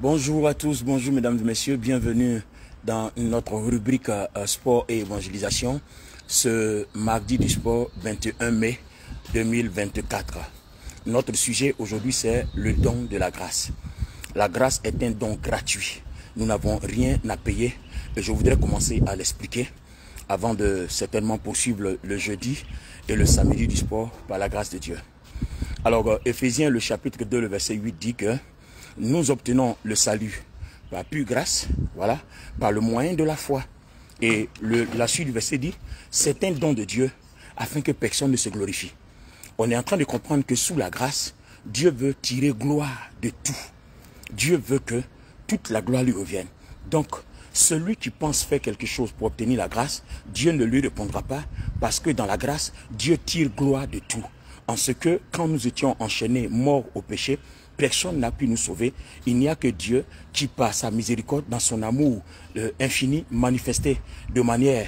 Bonjour à tous, bonjour mesdames et messieurs, bienvenue dans notre rubrique sport et évangélisation ce mardi du sport 21 mai 2024. Notre sujet aujourd'hui c'est le don de la grâce. La grâce est un don gratuit, nous n'avons rien à payer et je voudrais commencer à l'expliquer avant de certainement poursuivre le jeudi et le samedi du sport par la grâce de Dieu. Alors Éphésiens le chapitre 2 le verset 8 dit que nous obtenons le salut par pure grâce, voilà, par le moyen de la foi. Et la suite du verset dit, c'est un don de Dieu afin que personne ne se glorifie. On est en train de comprendre que sous la grâce, Dieu veut tirer gloire de tout. Dieu veut que toute la gloire lui revienne. Donc, celui qui pense faire quelque chose pour obtenir la grâce, Dieu ne lui répondra pas parce que dans la grâce, Dieu tire gloire de tout. En ce que, quand nous étions enchaînés, morts au péché, personne n'a pu nous sauver. Il n'y a que Dieu qui, par sa miséricorde, dans son amour infini, manifesté de manière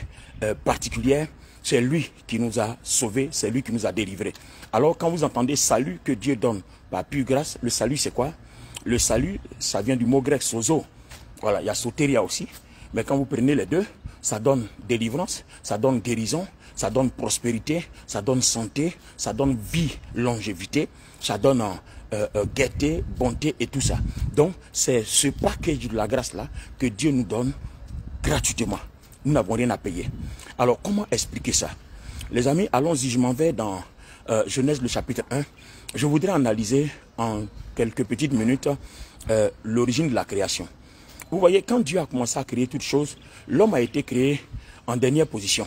particulière, c'est lui qui nous a sauvés, c'est lui qui nous a délivrés. Alors, quand vous entendez salut que Dieu donne par pure grâce, le salut c'est quoi? Le salut, ça vient du mot grec sozo. Voilà, il y a soteria aussi. Mais quand vous prenez les deux, ça donne délivrance, ça donne guérison, ça donne prospérité, ça donne santé, ça donne vie, longévité, ça donne gaieté, bonté et tout ça. Donc, c'est ce package de la grâce-là que Dieu nous donne gratuitement. Nous n'avons rien à payer. Alors, comment expliquer ça? Les amis, allons-y, je m'en vais dans Genèse le chapitre 1. Je voudrais analyser en quelques petites minutes l'origine de la création. Vous voyez, quand Dieu a commencé à créer toutes choses, l'homme a été créé en dernière position.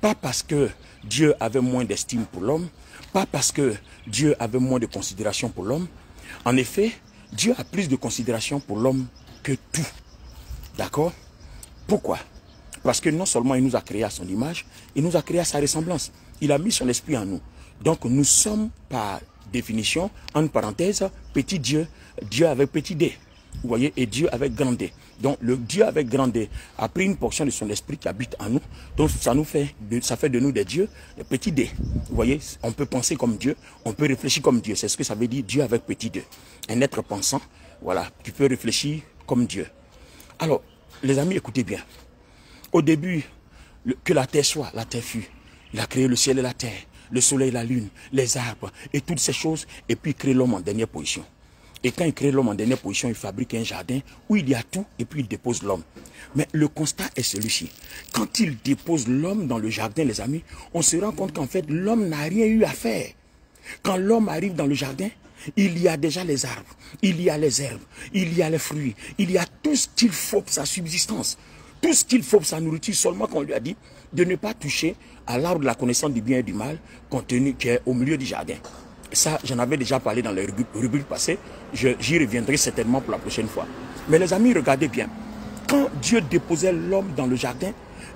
Pas parce que Dieu avait moins d'estime pour l'homme, pas parce que Dieu avait moins de considération pour l'homme. En effet, Dieu a plus de considération pour l'homme que tout. D'accord? Pourquoi? Parce que non seulement il nous a créé à son image, il nous a créé à sa ressemblance. Il a mis son esprit en nous. Donc nous sommes par définition, entre parenthèses, petit Dieu, Dieu avec petit d. Vous voyez, et Dieu avec grand D. Donc le Dieu avec grand D a pris une portion de son esprit qui habite en nous. Donc ça fait de nous des dieux, des petits D. Vous voyez, on peut penser comme Dieu, on peut réfléchir comme Dieu. C'est ce que ça veut dire Dieu avec petit D. Un être pensant, voilà, qui peut réfléchir comme Dieu. Alors, les amis, écoutez bien. Au début, que la terre soit, la terre fut. Il a créé le ciel et la terre, le soleil, la lune, les arbres et toutes ces choses. Et puis il crée l'homme en dernière position. Et quand il crée l'homme en dernière position, il fabrique un jardin où il y a tout et puis il dépose l'homme. Mais le constat est celui-ci. Quand il dépose l'homme dans le jardin, les amis, on se rend compte qu'en fait, l'homme n'a rien eu à faire. Quand l'homme arrive dans le jardin, il y a déjà les arbres, il y a les herbes, il y a les fruits, il y a tout ce qu'il faut pour sa subsistance. Tout ce qu'il faut pour sa nourriture, seulement qu'on lui a dit de ne pas toucher à l'arbre de la connaissance du bien et du mal contenu qui est au milieu du jardin. Ça, j'en avais déjà parlé dans les rubriques passées. J'y reviendrai certainement pour la prochaine fois. Mais les amis, regardez bien. Quand Dieu déposait l'homme dans le jardin,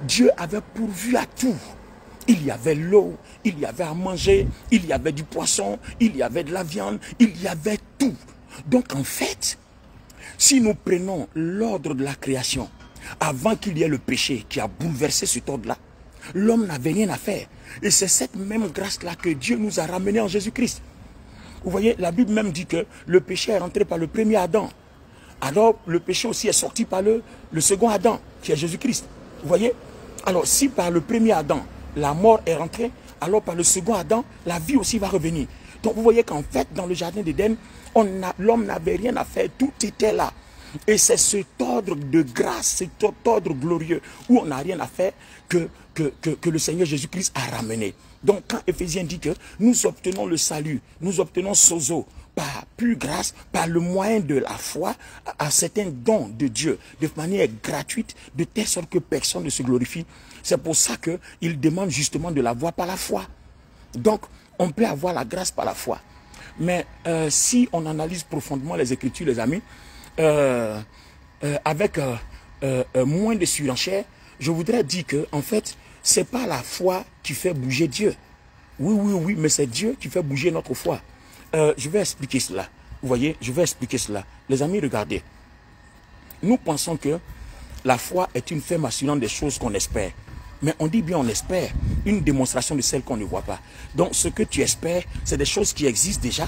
Dieu avait pourvu à tout. Il y avait l'eau, il y avait à manger, il y avait du poisson, il y avait de la viande, il y avait tout. Donc en fait, si nous prenons l'ordre de la création, avant qu'il y ait le péché qui a bouleversé cet ordre-là, l'homme n'avait rien à faire. Et c'est cette même grâce-là que Dieu nous a ramenés en Jésus-Christ. Vous voyez, la Bible même dit que le péché est rentré par le premier Adam. Alors, le péché aussi est sorti par le second Adam, qui est Jésus-Christ. Vous voyez? Alors, si par le premier Adam, la mort est rentrée, alors par le second Adam, la vie aussi va revenir. Donc, vous voyez qu'en fait, dans le jardin d'Éden, l'homme n'avait rien à faire, tout était là. Et c'est cet ordre de grâce, cet ordre glorieux où on n'a rien à faire que le Seigneur Jésus-Christ a ramené. Donc quand Éphésiens dit que nous obtenons le salut, nous obtenons sozo par pure grâce, par le moyen de la foi, à certains dons de Dieu, de manière gratuite, de telle sorte que personne ne se glorifie. C'est pour ça qu'il demande justement de l'avoir par la foi. Donc on peut avoir la grâce par la foi. Mais si on analyse profondément les Écritures, les amis, avec moins de surenchère, je voudrais dire que en fait, c'est pas la foi qui fait bouger Dieu. Oui, mais c'est Dieu qui fait bouger notre foi. Je vais expliquer cela. Vous voyez, je vais expliquer cela. Les amis, regardez. Nous pensons que la foi est une ferme assurance des choses qu'on espère. Mais on dit bien on espère une démonstration de celles qu'on ne voit pas. Donc ce que tu espères, c'est des choses qui existent déjà.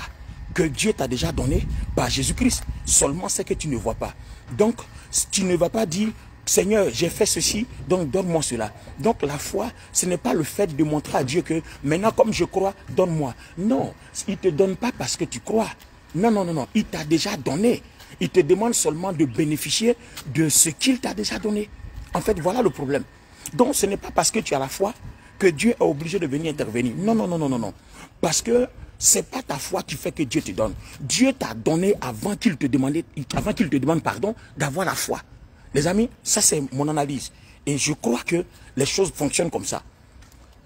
que Dieu t'a déjà donné par Jésus-Christ. Seulement c'est que tu ne vois pas. Donc, tu ne vas pas dire, Seigneur, j'ai fait ceci, donc donne-moi cela. Donc la foi, ce n'est pas le fait de montrer à Dieu que maintenant comme je crois, donne-moi. Non, il ne te donne pas parce que tu crois. Non, non, non, non, il t'a déjà donné. Il te demande seulement de bénéficier de ce qu'il t'a déjà donné. En fait, voilà le problème. Donc ce n'est pas parce que tu as la foi que Dieu est obligé de venir intervenir. Non, non, non, non, non, non. Parce que ce n'est pas ta foi qui fait que Dieu te donne. Dieu t'a donné avant qu'il te demande pardon, d'avoir la foi. Les amis, ça c'est mon analyse. Et je crois que les choses fonctionnent comme ça.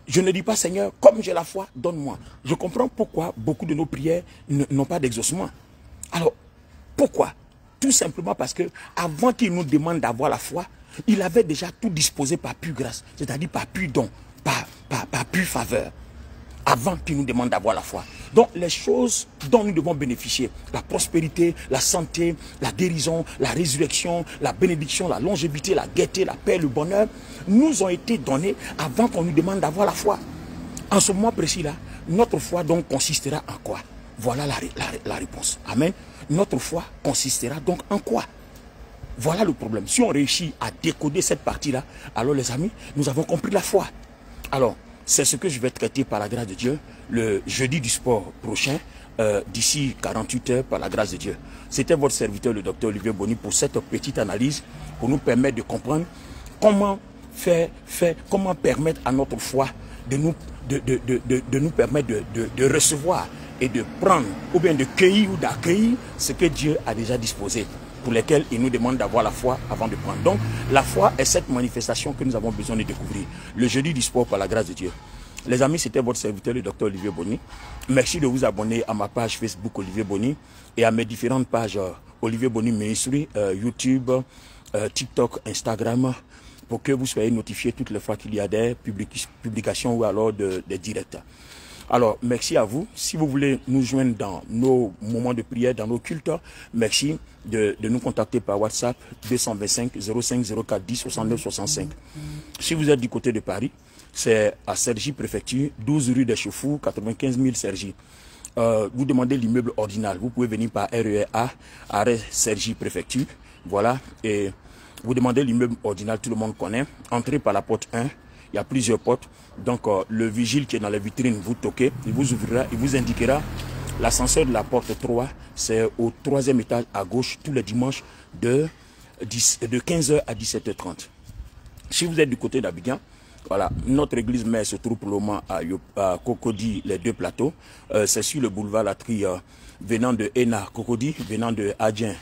Je ne dis pas, Seigneur, comme j'ai la foi, donne-moi. Je comprends pourquoi beaucoup de nos prières n'ont pas d'exaucement. Alors, pourquoi? Tout simplement parce que avant qu'il nous demande d'avoir la foi, il avait déjà tout disposé par pure grâce. C'est-à-dire par pur don, par pure faveur. Avant qu'il nous demande d'avoir la foi. Donc les choses dont nous devons bénéficier, la prospérité, la santé, la guérison, la résurrection, la bénédiction, la longévité, la gaieté, la paix, le bonheur, nous ont été donnés avant qu'on nous demande d'avoir la foi. En ce moment précis-là, notre foi donc consistera en quoi? Voilà la réponse. Amen. Notre foi consistera donc en quoi? Voilà le problème. Si on réussit à décoder cette partie-là, alors les amis, nous avons compris la foi. Alors, c'est ce que je vais traiter par la grâce de Dieu le jeudi du sport prochain, d'ici 48 heures par la grâce de Dieu. C'était votre serviteur, le docteur Olivier Bonny, pour cette petite analyse, pour nous permettre de comprendre comment comment permettre à notre foi de nous permettre de recevoir et de prendre, ou bien de cueillir ou d'accueillir ce que Dieu a déjà disposé, pour lesquels il nous demande d'avoir la foi avant de prendre. Donc, la foi est cette manifestation que nous avons besoin de découvrir. Le jeudi du sport par la grâce de Dieu. Les amis, c'était votre serviteur, le docteur Olivier Bonny. Merci de vous abonner à ma page Facebook Olivier Bonny et à mes différentes pages Olivier Bonny Ministry, YouTube, TikTok, Instagram, pour que vous soyez notifiés toutes les fois qu'il y a des publications ou alors des directs. Alors, merci à vous. Si vous voulez nous joindre dans nos moments de prière, dans nos cultes, merci de nous contacter par WhatsApp 225 05 04 10 69 65. Si vous êtes du côté de Paris, c'est à Cergy Préfecture, 12 rue des Chaufours, 95 000 Cergy. Vous demandez l'immeuble ordinal. Vous pouvez venir par REA, arrêt Cergy Préfecture. Voilà. Et vous demandez l'immeuble ordinal, tout le monde connaît. Entrez par la porte 1. Il y a plusieurs portes. Donc, le vigile qui est dans la vitrine, vous toquez, il vous ouvrira, il vous indiquera. L'ascenseur de la porte 3, c'est au 3e étage à gauche, tous les dimanches de 15h à 17h30. Si vous êtes du côté d'Abidjan, voilà, notre église mère se trouve pour le moment à Cocody, les deux plateaux. C'est sur le boulevard Latrie, venant de Ena, Cocody, venant de Adjen,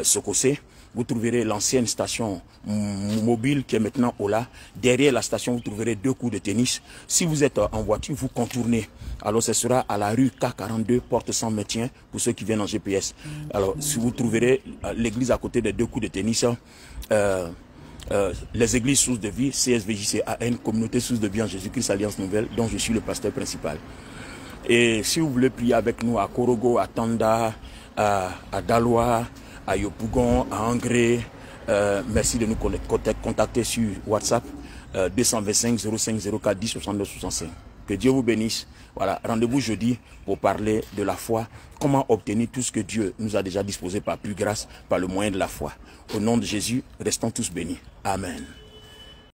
Sokosé. Vous trouverez l'ancienne station mobile qui est maintenant Ola. Derrière la station, vous trouverez 2 cours de tennis. Si vous êtes en voiture, vous contournez. Alors, ce sera à la rue K42, porte sans maintien, pour ceux qui viennent en GPS. Alors, si vous trouverez l'église à côté des 2 cours de tennis, les églises sources de vie, CSVJCAN, communauté source de vie en Jésus-Christ, Alliance Nouvelle, dont je suis le pasteur principal. Et si vous voulez prier avec nous à Korogo, à Tanda, à Daloa, à Yopougon, à Angré, merci de nous contacter sur WhatsApp 225 05 04 10 69 65. Que Dieu vous bénisse. Voilà, rendez-vous jeudi pour parler de la foi, comment obtenir tout ce que Dieu nous a déjà disposé par pure grâce, par le moyen de la foi. Au nom de Jésus, restons tous bénis. Amen.